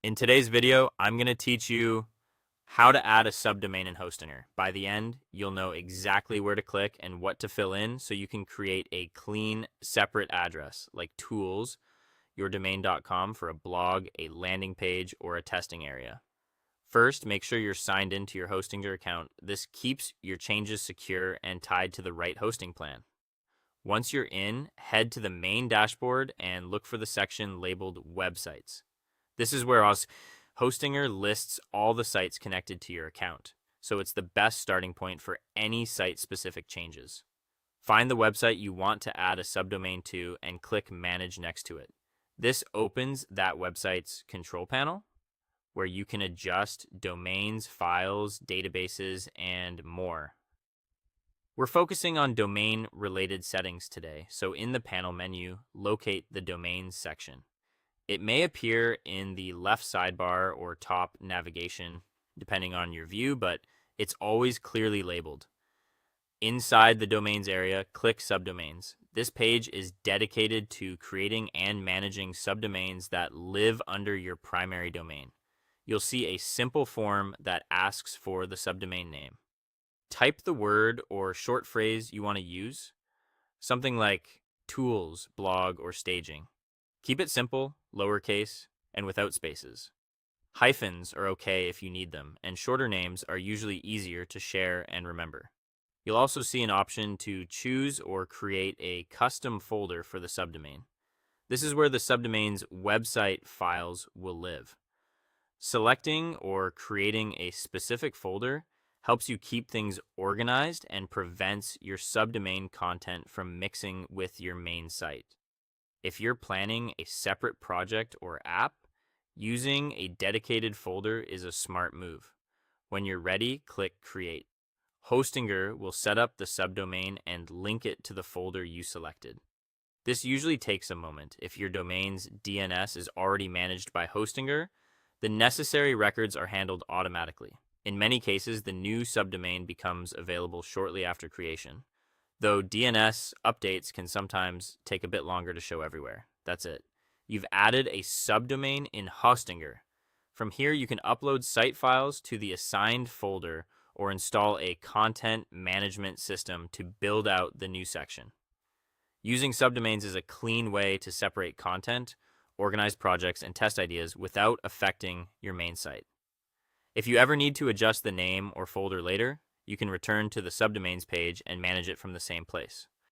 In today's video, I'm going to teach you how to add a subdomain in Hostinger. By the end, you'll know exactly where to click and what to fill in so you can create a clean, separate address like tools, yourdomain.com for a blog, a landing page, or a testing area. First, make sure you're signed into your Hostinger account. This keeps your changes secure and tied to the right hosting plan. Once you're in, head to the main dashboard and look for the section labeled Websites. This is where Hostinger lists all the sites connected to your account, so it's the best starting point for any site-specific changes. Find the website you want to add a subdomain to and click Manage next to it. This opens that website's control panel where you can adjust domains, files, databases, and more. We're focusing on domain-related settings today, so in the panel menu, locate the Domains section. It may appear in the left sidebar or top navigation, depending on your view, but it's always clearly labeled. Inside the Domains area, click Subdomains. This page is dedicated to creating and managing subdomains that live under your primary domain. You'll see a simple form that asks for the subdomain name. Type the word or short phrase you want to use, something like tools, blog, or staging. Keep it simple, lowercase, and without spaces. Hyphens are okay if you need them, and shorter names are usually easier to share and remember. You'll also see an option to choose or create a custom folder for the subdomain. This is where the subdomain's website files will live. Selecting or creating a specific folder helps you keep things organized and prevents your subdomain content from mixing with your main site. If you're planning a separate project or app, using a dedicated folder is a smart move. When you're ready, click Create. Hostinger will set up the subdomain and link it to the folder you selected. This usually takes a moment. If your domain's DNS is already managed by Hostinger, the necessary records are handled automatically. In many cases, the new subdomain becomes available shortly after creation, though DNS updates can sometimes take a bit longer to show everywhere. That's it. You've added a subdomain in Hostinger. From here, you can upload site files to the assigned folder or install a content management system to build out the new section. Using subdomains is a clean way to separate content, organize projects, and test ideas without affecting your main site. If you ever need to adjust the name or folder later, you can return to the subdomains page and manage it from the same place.